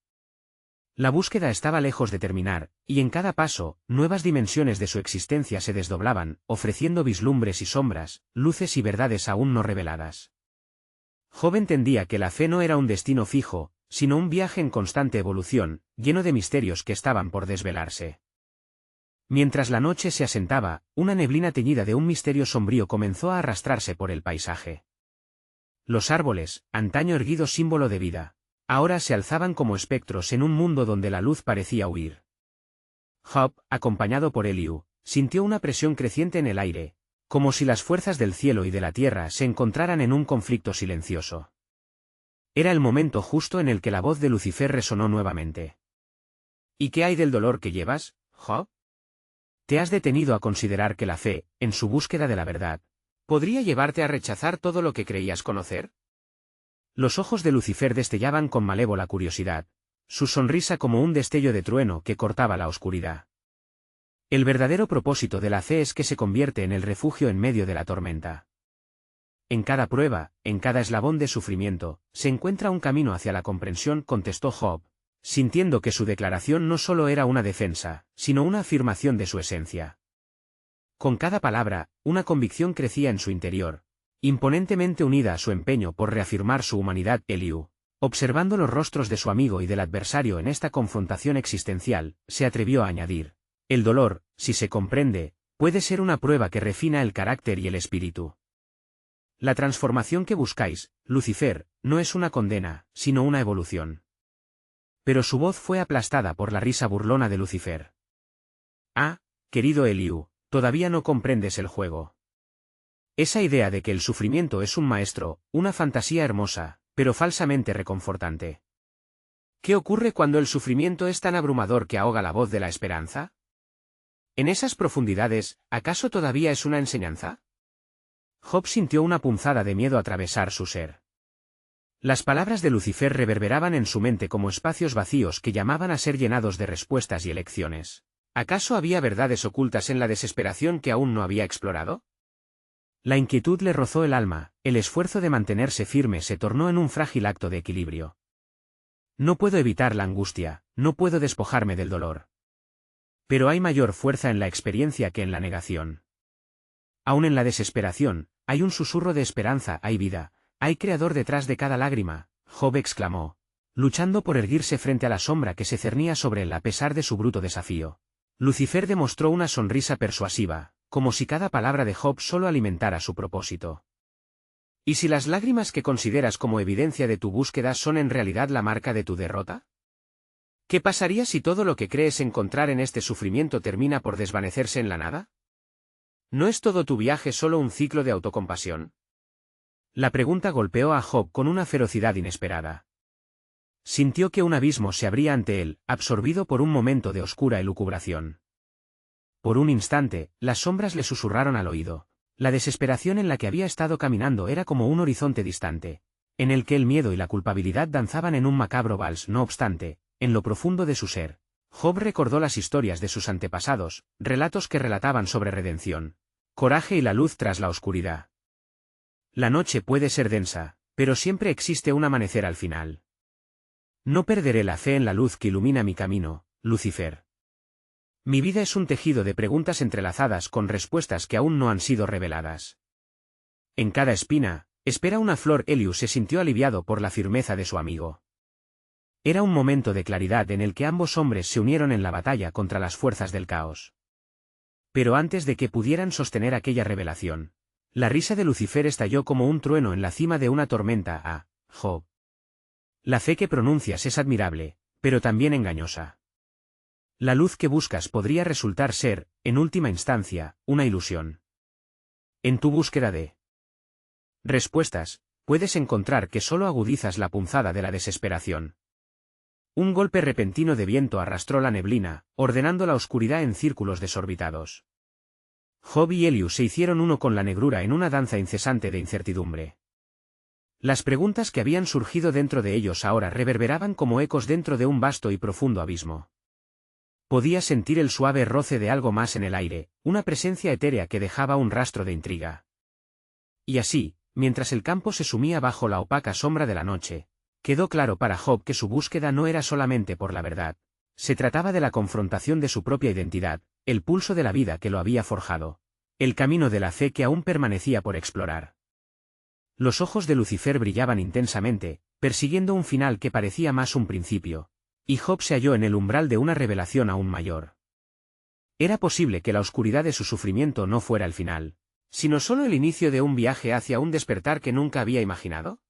Speaker 1: La búsqueda estaba lejos de terminar, y en cada paso, nuevas dimensiones de su existencia se desdoblaban, ofreciendo vislumbres y sombras, luces y verdades aún no reveladas. Job entendía que la fe no era un destino fijo, sino un viaje en constante evolución, lleno de misterios que estaban por desvelarse. Mientras la noche se asentaba, una neblina teñida de un misterio sombrío comenzó a arrastrarse por el paisaje. Los árboles, antaño erguido símbolo de vida, ahora se alzaban como espectros en un mundo donde la luz parecía huir. Job, acompañado por Eliú, sintió una presión creciente en el aire, como si las fuerzas del cielo y de la tierra se encontraran en un conflicto silencioso. Era el momento justo en el que la voz de Lucifer resonó nuevamente. ¿Y qué hay del dolor que llevas, Job? ¿Te has detenido a considerar que la fe, en su búsqueda de la verdad, podría llevarte a rechazar todo lo que creías conocer? Los ojos de Lucifer destellaban con malévola curiosidad, su sonrisa como un destello de trueno que cortaba la oscuridad. El verdadero propósito de la fe es que se convierte en el refugio en medio de la tormenta. En cada prueba, en cada eslabón de sufrimiento, se encuentra un camino hacia la comprensión, contestó Job, sintiendo que su declaración no solo era una defensa, sino una afirmación de su esencia. Con cada palabra, una convicción crecía en su interior, imponentemente unida a su empeño por reafirmar su humanidad. Eliú, observando los rostros de su amigo y del adversario en esta confrontación existencial, se atrevió a añadir: el dolor, si se comprende, puede ser una prueba que refina el carácter y el espíritu. La transformación que buscáis, Lucifer, no es una condena, sino una evolución. Pero su voz fue aplastada por la risa burlona de Lucifer. Ah, querido Eliú, todavía no comprendes el juego. Esa idea de que el sufrimiento es un maestro, una fantasía hermosa, pero falsamente reconfortante. ¿Qué ocurre cuando el sufrimiento es tan abrumador que ahoga la voz de la esperanza? En esas profundidades, ¿acaso todavía es una enseñanza? Job sintió una punzada de miedo atravesar su ser. Las palabras de Lucifer reverberaban en su mente como espacios vacíos que llamaban a ser llenados de respuestas y elecciones. ¿Acaso había verdades ocultas en la desesperación que aún no había explorado? La inquietud le rozó el alma, el esfuerzo de mantenerse firme se tornó en un frágil acto de equilibrio. No puedo evitar la angustia, no puedo despojarme del dolor. Pero hay mayor fuerza en la experiencia que en la negación. Aún en la desesperación, hay un susurro de esperanza, hay vida, hay creador detrás de cada lágrima, Job exclamó, luchando por erguirse frente a la sombra que se cernía sobre él a pesar de su bruto desafío. Lucifer demostró una sonrisa persuasiva, como si cada palabra de Job solo alimentara su propósito. ¿Y si las lágrimas que consideras como evidencia de tu búsqueda son en realidad la marca de tu derrota? ¿Qué pasaría si todo lo que crees encontrar en este sufrimiento termina por desvanecerse en la nada? ¿No es todo tu viaje solo un ciclo de autocompasión? La pregunta golpeó a Job con una ferocidad inesperada. Sintió que un abismo se abría ante él, absorbido por un momento de oscura elucubración. Por un instante, las sombras le susurraron al oído. La desesperación en la que había estado caminando era como un horizonte distante, en el que el miedo y la culpabilidad danzaban en un macabro vals. No obstante, en lo profundo de su ser, Job recordó las historias de sus antepasados, relatos que relataban sobre redención, coraje y la luz tras la oscuridad. La noche puede ser densa, pero siempre existe un amanecer al final. No perderé la fe en la luz que ilumina mi camino, Lucifer. Mi vida es un tejido de preguntas entrelazadas con respuestas que aún no han sido reveladas. En cada espina, espera una flor. Eliú se sintió aliviado por la firmeza de su amigo. Era un momento de claridad en el que ambos hombres se unieron en la batalla contra las fuerzas del caos. Pero antes de que pudieran sostener aquella revelación, la risa de Lucifer estalló como un trueno en la cima de una tormenta. Ah, Job. La fe que pronuncias es admirable, pero también engañosa. La luz que buscas podría resultar ser, en última instancia, una ilusión. En tu búsqueda de respuestas, puedes encontrar que solo agudizas la punzada de la desesperación. Un golpe repentino de viento arrastró la neblina, ordenando la oscuridad en círculos desorbitados. Job y Eliú se hicieron uno con la negrura en una danza incesante de incertidumbre. Las preguntas que habían surgido dentro de ellos ahora reverberaban como ecos dentro de un vasto y profundo abismo. Podía sentir el suave roce de algo más en el aire, una presencia etérea que dejaba un rastro de intriga. Y así, mientras el campo se sumía bajo la opaca sombra de la noche, quedó claro para Job que su búsqueda no era solamente por la verdad. Se trataba de la confrontación de su propia identidad, el pulso de la vida que lo había forjado, el camino de la fe que aún permanecía por explorar. Los ojos de Lucifer brillaban intensamente, persiguiendo un final que parecía más un principio, y Job se halló en el umbral de una revelación aún mayor. Era posible que la oscuridad de su sufrimiento no fuera el final, sino solo el inicio de un viaje hacia un despertar que nunca había imaginado.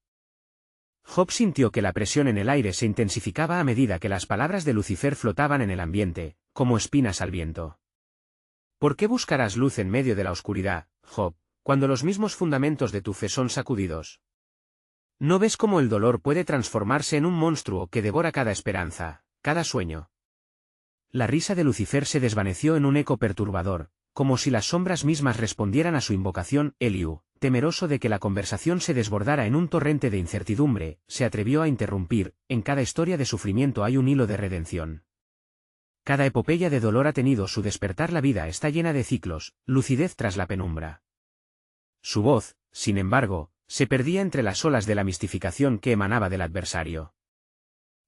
Speaker 1: Job sintió que la presión en el aire se intensificaba a medida que las palabras de Lucifer flotaban en el ambiente, como espinas al viento. ¿Por qué buscarás luz en medio de la oscuridad, Job? cuando los mismos fundamentos de tu fe son sacudidos? ¿No ves cómo el dolor puede transformarse en un monstruo que devora cada esperanza, cada sueño? La risa de Lucifer se desvaneció en un eco perturbador, como si las sombras mismas respondieran a su invocación. Eliú, temeroso de que la conversación se desbordara en un torrente de incertidumbre, se atrevió a interrumpir: en cada historia de sufrimiento hay un hilo de redención. Cada epopeya de dolor ha tenido su despertar. La vida está llena de ciclos, lucidez tras la penumbra. Su voz, sin embargo, se perdía entre las olas de la mistificación que emanaba del adversario.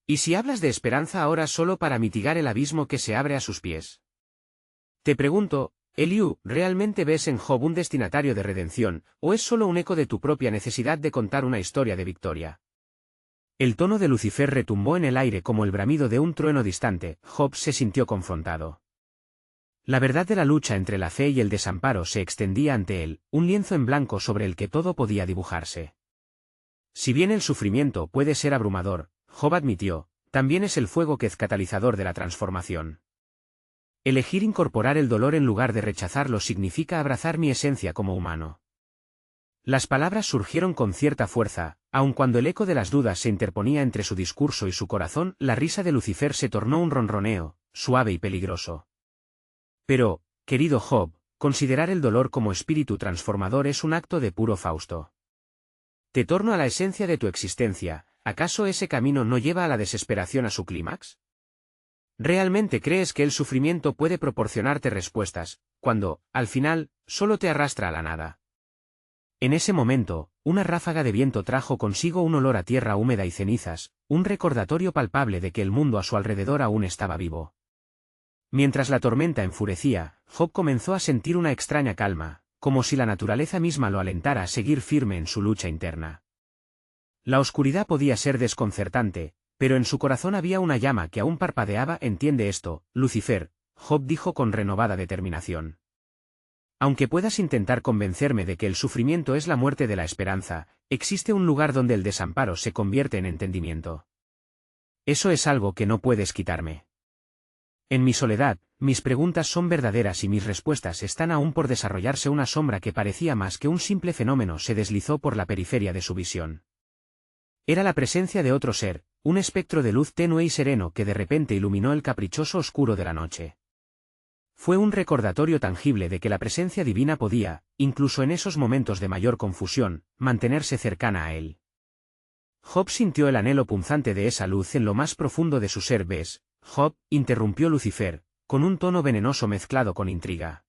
Speaker 1: ¿Y si hablas de esperanza ahora solo para mitigar el abismo que se abre a sus pies? Te pregunto, Eliú, ¿realmente ves en Job un destinatario de redención, o es solo un eco de tu propia necesidad de contar una historia de victoria? El tono de Lucifer retumbó en el aire como el bramido de un trueno distante. Job se sintió confrontado. La verdad de la lucha entre la fe y el desamparo se extendía ante él, un lienzo en blanco sobre el que todo podía dibujarse. Si bien el sufrimiento puede ser abrumador, Job admitió, también es el fuego que es catalizador de la transformación. Elegir incorporar el dolor en lugar de rechazarlo significa abrazar mi esencia como humano. Las palabras surgieron con cierta fuerza, aun cuando el eco de las dudas se interponía entre su discurso y su corazón. La risa de Lucifer se tornó un ronroneo, suave y peligroso. Pero, querido Job, considerar el dolor como espíritu transformador es un acto de puro Fausto. Te torno a la esencia de tu existencia. ¿Acaso ese camino no lleva a la desesperación a su clímax? ¿Realmente crees que el sufrimiento puede proporcionarte respuestas, cuando, al final, solo te arrastra a la nada? En ese momento, una ráfaga de viento trajo consigo un olor a tierra húmeda y cenizas, un recordatorio palpable de que el mundo a su alrededor aún estaba vivo. Mientras la tormenta enfurecía, Job comenzó a sentir una extraña calma, como si la naturaleza misma lo alentara a seguir firme en su lucha interna. La oscuridad podía ser desconcertante, pero en su corazón había una llama que aún parpadeaba. ¿Entiende esto, Lucifer?, Job dijo con renovada determinación. Aunque puedas intentar convencerme de que el sufrimiento es la muerte de la esperanza, existe un lugar donde el desamparo se convierte en entendimiento. Eso es algo que no puedes quitarme. En mi soledad, mis preguntas son verdaderas y mis respuestas están aún por desarrollarse. Una sombra que parecía más que un simple fenómeno se deslizó por la periferia de su visión. Era la presencia de otro ser, un espectro de luz tenue y sereno que de repente iluminó el caprichoso oscuro de la noche. Fue un recordatorio tangible de que la presencia divina podía, incluso en esos momentos de mayor confusión, mantenerse cercana a él. Job sintió el anhelo punzante de esa luz en lo más profundo de su ser. ¿Ves, Job?, interrumpió Lucifer, con un tono venenoso mezclado con intriga.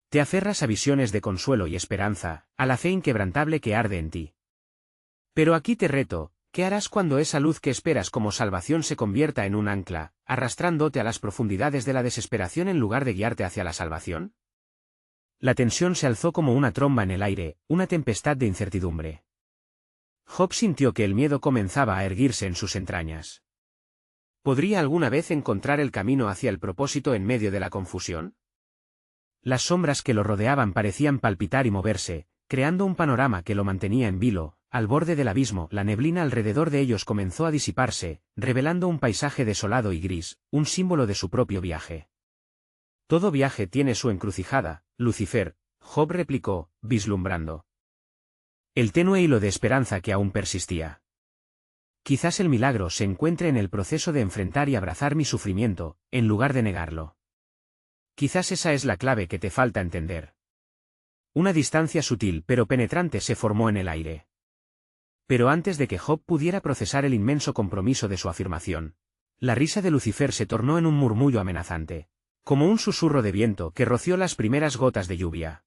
Speaker 1: Te aferras a visiones de consuelo y esperanza, a la fe inquebrantable que arde en ti. Pero aquí te reto, ¿qué harás cuando esa luz que esperas como salvación se convierta en un ancla, arrastrándote a las profundidades de la desesperación en lugar de guiarte hacia la salvación? La tensión se alzó como una tromba en el aire, una tempestad de incertidumbre. Job sintió que el miedo comenzaba a erguirse en sus entrañas. ¿Podría alguna vez encontrar el camino hacia el propósito en medio de la confusión? Las sombras que lo rodeaban parecían palpitar y moverse, creando un panorama que lo mantenía en vilo. Al borde del abismo, la neblina alrededor de ellos comenzó a disiparse, revelando un paisaje desolado y gris, un símbolo de su propio viaje. Todo viaje tiene su encrucijada, Lucifer, Job replicó, vislumbrando el tenue hilo de esperanza que aún persistía. Quizás el milagro se encuentre en el proceso de enfrentar y abrazar mi sufrimiento, en lugar de negarlo. Quizás esa es la clave que te falta entender. Una distancia sutil pero penetrante se formó en el aire. Pero antes de que Job pudiera procesar el inmenso compromiso de su afirmación, la risa de Lucifer se tornó en un murmullo amenazante, como un susurro de viento que roció las primeras gotas de lluvia.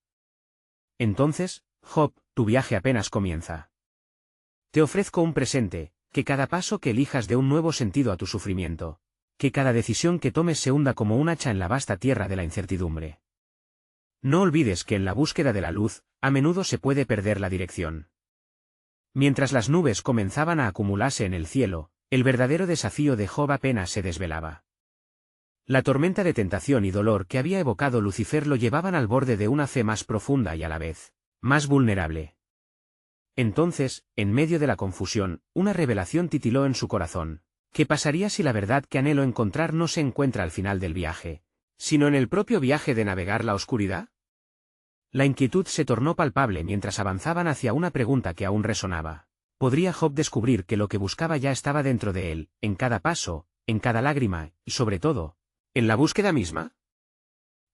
Speaker 1: Entonces, Job, tu viaje apenas comienza. Te ofrezco un presente, que cada paso que elijas dé un nuevo sentido a tu sufrimiento, que cada decisión que tomes se hunda como un hacha en la vasta tierra de la incertidumbre. No olvides que en la búsqueda de la luz, a menudo se puede perder la dirección. Mientras las nubes comenzaban a acumularse en el cielo, el verdadero desafío de Job apenas se desvelaba. La tormenta de tentación y dolor que había evocado Lucifer lo llevaban al borde de una fe más profunda y a la vez, más vulnerable. Entonces, en medio de la confusión, una revelación titiló en su corazón. ¿Qué pasaría si la verdad que anhelo encontrar no se encuentra al final del viaje, sino en el propio viaje de navegar la oscuridad? La inquietud se tornó palpable mientras avanzaban hacia una pregunta que aún resonaba. ¿Podría Job descubrir que lo que buscaba ya estaba dentro de él, en cada paso, en cada lágrima, y sobre todo, en la búsqueda misma?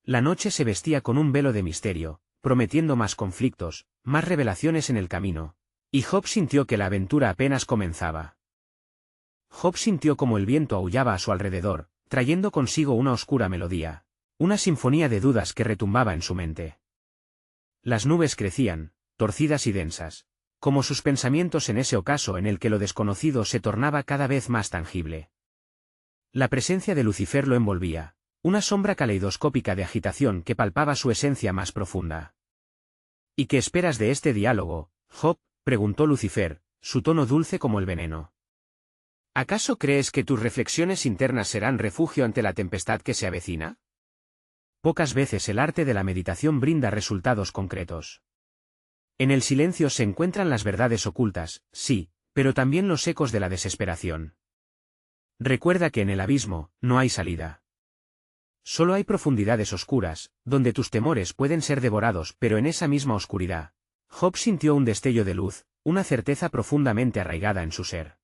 Speaker 1: La noche se vestía con un velo de misterio, prometiendo más conflictos, más revelaciones en el camino, y Job sintió que la aventura apenas comenzaba. Job sintió como el viento aullaba a su alrededor, trayendo consigo una oscura melodía, una sinfonía de dudas que retumbaba en su mente. Las nubes crecían, torcidas y densas, como sus pensamientos en ese ocaso en el que lo desconocido se tornaba cada vez más tangible. La presencia de Lucifer lo envolvía, una sombra caleidoscópica de agitación que palpaba su esencia más profunda. ¿Y qué esperas de este diálogo, Job?, preguntó Lucifer, su tono dulce como el veneno. ¿Acaso crees que tus reflexiones internas serán refugio ante la tempestad que se avecina? Pocas veces el arte de la meditación brinda resultados concretos. En el silencio se encuentran las verdades ocultas, sí, pero también los ecos de la desesperación. Recuerda que en el abismo no hay salida. Solo hay profundidades oscuras, donde tus temores pueden ser devorados, pero en esa misma oscuridad, Job sintió un destello de luz, una certeza profundamente arraigada en su ser.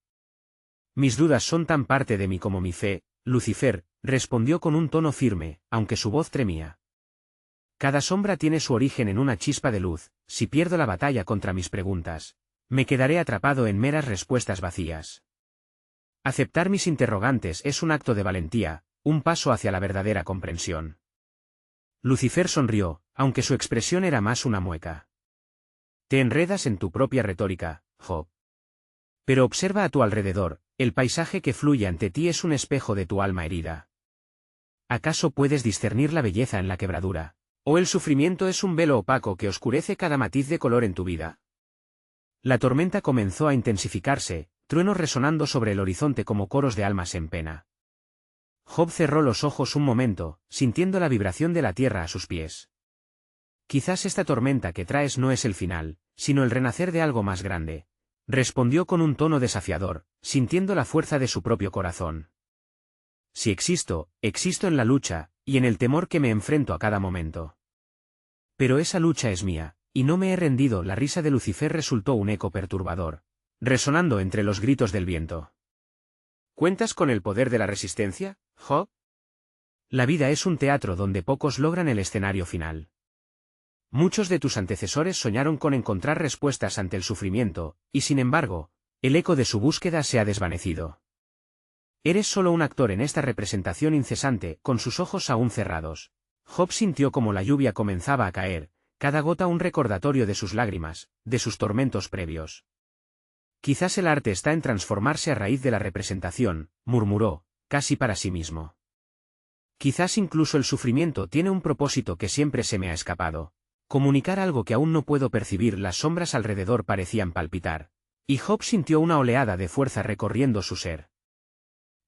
Speaker 1: Mis dudas son tan parte de mí como mi fe, Lucifer, respondió con un tono firme, aunque su voz tremía. Cada sombra tiene su origen en una chispa de luz. Si pierdo la batalla contra mis preguntas, me quedaré atrapado en meras respuestas vacías. Aceptar mis interrogantes es un acto de valentía, un paso hacia la verdadera comprensión. Lucifer sonrió, aunque su expresión era más una mueca. Te enredas en tu propia retórica, Job. Pero observa a tu alrededor, el paisaje que fluye ante ti es un espejo de tu alma herida. ¿Acaso puedes discernir la belleza en la quebradura? ¿O el sufrimiento es un velo opaco que oscurece cada matiz de color en tu vida? La tormenta comenzó a intensificarse, truenos resonando sobre el horizonte como coros de almas en pena. Job cerró los ojos un momento, sintiendo la vibración de la tierra a sus pies. Quizás esta tormenta que traes no es el final, sino el renacer de algo más grande, respondió con un tono desafiador, sintiendo la fuerza de su propio corazón. Si existo, existo en la lucha, y en el temor que me enfrento a cada momento. Pero esa lucha es mía, y no me he rendido. La risa de Lucifer resultó un eco perturbador, resonando entre los gritos del viento. ¿Cuentas con el poder de la resistencia, Job? La vida es un teatro donde pocos logran el escenario final. Muchos de tus antecesores soñaron con encontrar respuestas ante el sufrimiento, y sin embargo, el eco de su búsqueda se ha desvanecido. Eres solo un actor en esta representación incesante, con sus ojos aún cerrados. Job sintió como la lluvia comenzaba a caer, cada gota un recordatorio de sus lágrimas, de sus tormentos previos. Quizás el arte está en transformarse a raíz de la representación, murmuró, casi para sí mismo. Quizás incluso el sufrimiento tiene un propósito que siempre se me ha escapado. Comunicar algo que aún no puedo percibir. Las sombras alrededor parecían palpitar, y Job sintió una oleada de fuerza recorriendo su ser.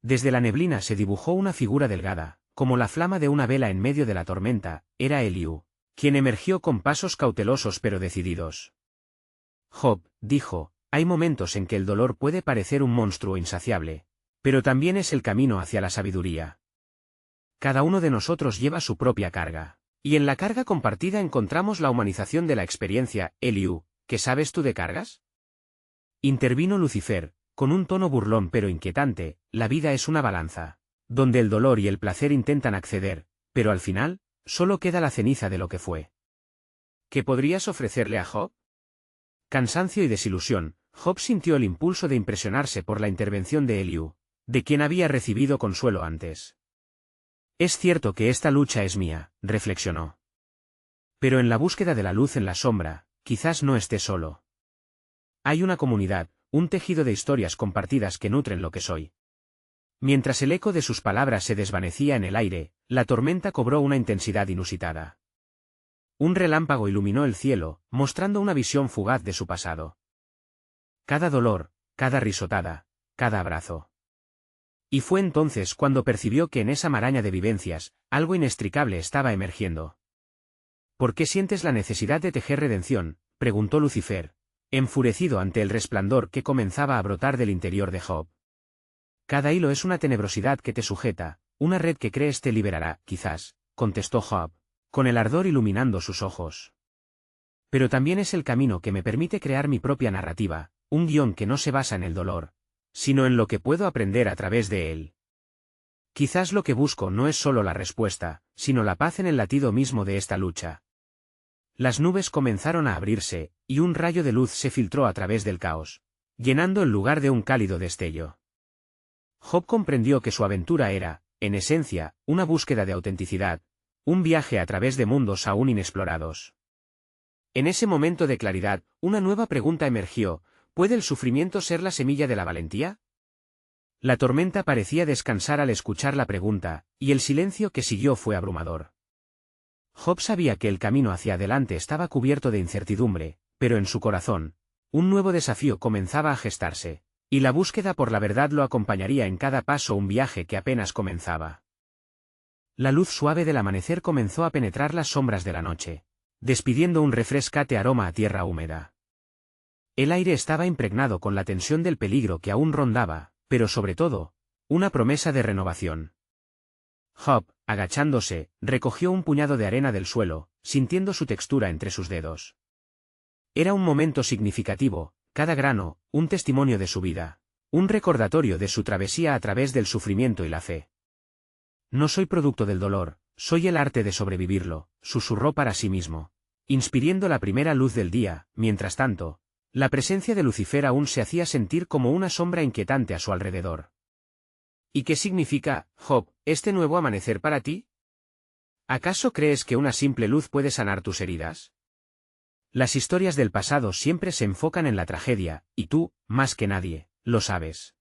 Speaker 1: Desde la neblina se dibujó una figura delgada, como la flama de una vela en medio de la tormenta. Era Eliú, quien emergió con pasos cautelosos pero decididos. Job, dijo, hay momentos en que el dolor puede parecer un monstruo insaciable, pero también es el camino hacia la sabiduría. Cada uno de nosotros lleva su propia carga, y en la carga compartida encontramos la humanización de la experiencia. Eliú, ¿qué sabes tú de cargas? Intervino Lucifer, con un tono burlón pero inquietante. La vida es una balanza, donde el dolor y el placer intentan acceder, pero al final, solo queda la ceniza de lo que fue. ¿Qué podrías ofrecerle a Job? Cansancio y desilusión. Job sintió el impulso de impresionarse por la intervención de Eliú, de quien había recibido consuelo antes. Es cierto que esta lucha es mía, reflexionó. Pero en la búsqueda de la luz en la sombra, quizás no esté solo. Hay una comunidad, un tejido de historias compartidas que nutren lo que soy. Mientras el eco de sus palabras se desvanecía en el aire, la tormenta cobró una intensidad inusitada. Un relámpago iluminó el cielo, mostrando una visión fugaz de su pasado. Cada dolor, cada risotada, cada abrazo. Y fue entonces cuando percibió que en esa maraña de vivencias, algo inextricable estaba emergiendo. ¿Por qué sientes la necesidad de tejer redención?, preguntó Lucifer, enfurecido ante el resplandor que comenzaba a brotar del interior de Job. Cada hilo es una tenebrosidad que te sujeta, una red que crees te liberará, quizás, contestó Job, con el ardor iluminando sus ojos. Pero también es el camino que me permite crear mi propia narrativa, un guión que no se basa en el dolor, sino en lo que puedo aprender a través de él. Quizás lo que busco no es solo la respuesta, sino la paz en el latido mismo de esta lucha. Las nubes comenzaron a abrirse, y un rayo de luz se filtró a través del caos, llenando el lugar de un cálido destello. Job comprendió que su aventura era, en esencia, una búsqueda de autenticidad, un viaje a través de mundos aún inexplorados. En ese momento de claridad, una nueva pregunta emergió: ¿puede el sufrimiento ser la semilla de la valentía? La tormenta parecía descansar al escuchar la pregunta, y el silencio que siguió fue abrumador. Job sabía que el camino hacia adelante estaba cubierto de incertidumbre, pero en su corazón, un nuevo desafío comenzaba a gestarse, y la búsqueda por la verdad lo acompañaría en cada paso, un viaje que apenas comenzaba. La luz suave del amanecer comenzó a penetrar las sombras de la noche, despidiendo un refrescante aroma a tierra húmeda. El aire estaba impregnado con la tensión del peligro que aún rondaba, pero sobre todo, una promesa de renovación. Job, agachándose, recogió un puñado de arena del suelo, sintiendo su textura entre sus dedos. Era un momento significativo, cada grano, un testimonio de su vida, un recordatorio de su travesía a través del sufrimiento y la fe. No soy producto del dolor, soy el arte de sobrevivirlo, susurró para sí mismo, inspirando la primera luz del día. Mientras tanto, la presencia de Lucifer aún se hacía sentir como una sombra inquietante a su alrededor. ¿Y qué significa, Job, este nuevo amanecer para ti? ¿Acaso crees que una simple luz puede sanar tus heridas? Las historias del pasado siempre se enfocan en la tragedia, y tú, más que nadie, lo sabes.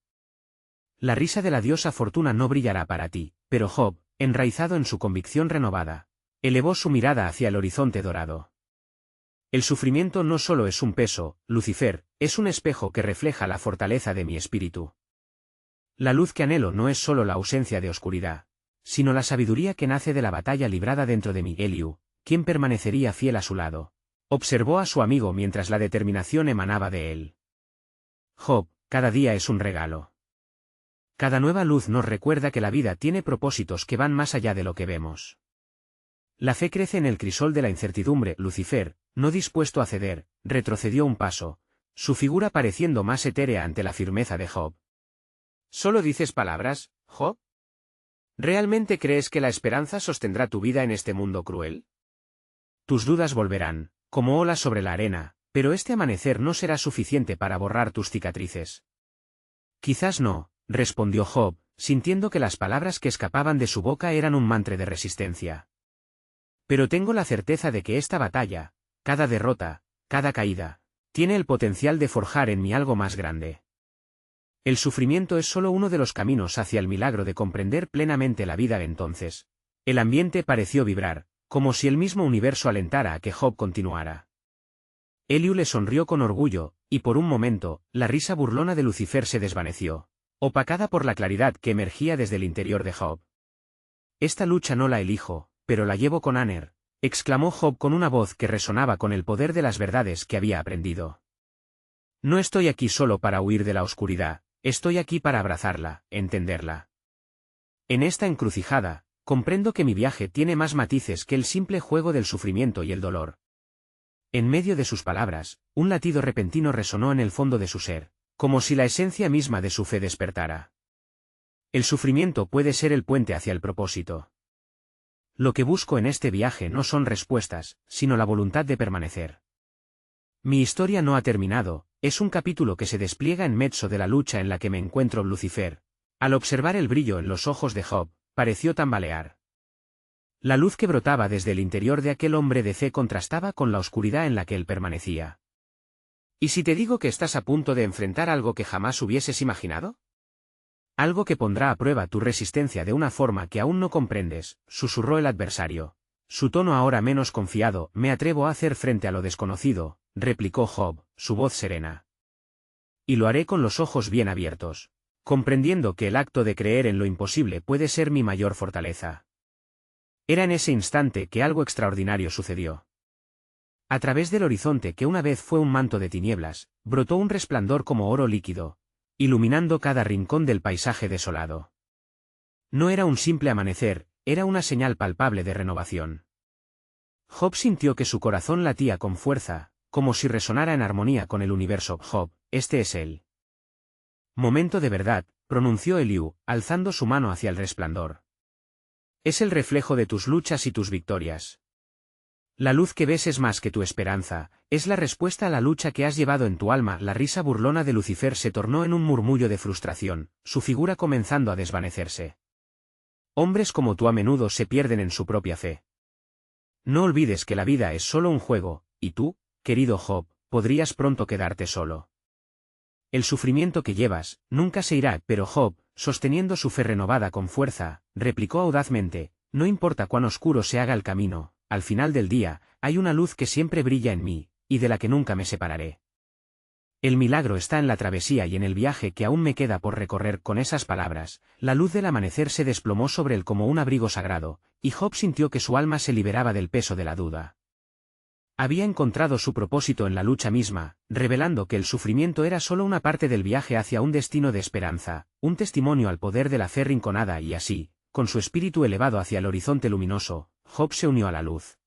Speaker 1: La risa de la diosa Fortuna no brillará para ti, pero Job, enraizado en su convicción renovada, elevó su mirada hacia el horizonte dorado. El sufrimiento no solo es un peso, Lucifer, es un espejo que refleja la fortaleza de mi espíritu. La luz que anhelo no es solo la ausencia de oscuridad, sino la sabiduría que nace de la batalla librada dentro de mí. Eliú, quien permanecería fiel a su lado, observó a su amigo mientras la determinación emanaba de él. Job, cada día es un regalo. Cada nueva luz nos recuerda que la vida tiene propósitos que van más allá de lo que vemos. La fe crece en el crisol de la incertidumbre. Lucifer, no dispuesto a ceder, retrocedió un paso, su figura pareciendo más etérea ante la firmeza de Job. ¿Solo dices palabras, Job? ¿Realmente crees que la esperanza sostendrá tu vida en este mundo cruel? Tus dudas volverán, como olas sobre la arena, pero este amanecer no será suficiente para borrar tus cicatrices. Quizás no, respondió Job, sintiendo que las palabras que escapaban de su boca eran un mantra de resistencia. Pero tengo la certeza de que esta batalla, cada derrota, cada caída, tiene el potencial de forjar en mí algo más grande. El sufrimiento es solo uno de los caminos hacia el milagro de comprender plenamente la vida. Entonces, el ambiente pareció vibrar, como si el mismo universo alentara a que Job continuara. Eliú le sonrió con orgullo, y por un momento, la risa burlona de Lucifer se desvaneció, opacada por la claridad que emergía desde el interior de Job. Esta lucha no la elijo, pero la llevo con Aner, exclamó Job con una voz que resonaba con el poder de las verdades que había aprendido. No estoy aquí solo para huir de la oscuridad, estoy aquí para abrazarla, entenderla. En esta encrucijada, comprendo que mi viaje tiene más matices que el simple juego del sufrimiento y el dolor. En medio de sus palabras, un latido repentino resonó en el fondo de su ser, como si la esencia misma de su fe despertara. El sufrimiento puede ser el puente hacia el propósito. Lo que busco en este viaje no son respuestas, sino la voluntad de permanecer. Mi historia no ha terminado, es un capítulo que se despliega en medio de la lucha en la que me encuentro. Lucifer, al observar el brillo en los ojos de Job, pareció tambalear. La luz que brotaba desde el interior de aquel hombre de fe contrastaba con la oscuridad en la que él permanecía. ¿Y si te digo que estás a punto de enfrentar algo que jamás hubieses imaginado? Algo que pondrá a prueba tu resistencia de una forma que aún no comprendes, susurró el adversario. Su tono ahora menos confiado. Me atrevo a hacer frente a lo desconocido, replicó Job, su voz serena. Y lo haré con los ojos bien abiertos, comprendiendo que el acto de creer en lo imposible puede ser mi mayor fortaleza. Era en ese instante que algo extraordinario sucedió. A través del horizonte, que una vez fue un manto de tinieblas, brotó un resplandor como oro líquido, iluminando cada rincón del paisaje desolado. No era un simple amanecer, era una señal palpable de renovación. Job sintió que su corazón latía con fuerza, como si resonara en armonía con el universo. Job, este es el momento de verdad, pronunció Eliú, alzando su mano hacia el resplandor. Es el reflejo de tus luchas y tus victorias. La luz que ves es más que tu esperanza, es la respuesta a la lucha que has llevado en tu alma. La risa burlona de Lucifer se tornó en un murmullo de frustración, su figura comenzando a desvanecerse. Hombres como tú a menudo se pierden en su propia fe. No olvides que la vida es solo un juego, y tú, querido Job, podrías pronto quedarte solo. El sufrimiento que llevas, nunca se irá, pero Job, sosteniendo su fe renovada con fuerza, replicó audazmente, no importa cuán oscuro se haga el camino, al final del día, hay una luz que siempre brilla en mí, y de la que nunca me separaré. El milagro está en la travesía y en el viaje que aún me queda por recorrer. Con esas palabras, la luz del amanecer se desplomó sobre él como un abrigo sagrado, y Job sintió que su alma se liberaba del peso de la duda. Había encontrado su propósito en la lucha misma, revelando que el sufrimiento era solo una parte del viaje hacia un destino de esperanza, un testimonio al poder de la fe rinconada y así, con su espíritu elevado hacia el horizonte luminoso, Job se unió a la luz.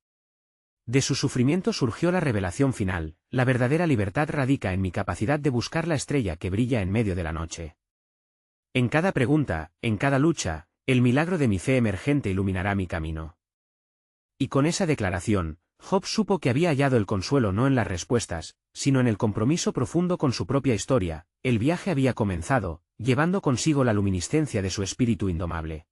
Speaker 1: De su sufrimiento surgió la revelación final, la verdadera libertad radica en mi capacidad de buscar la estrella que brilla en medio de la noche. En cada pregunta, en cada lucha, el milagro de mi fe emergente iluminará mi camino. Y con esa declaración, Job supo que había hallado el consuelo no en las respuestas, sino en el compromiso profundo con su propia historia. El viaje había comenzado, llevando consigo la luminiscencia de su espíritu indomable.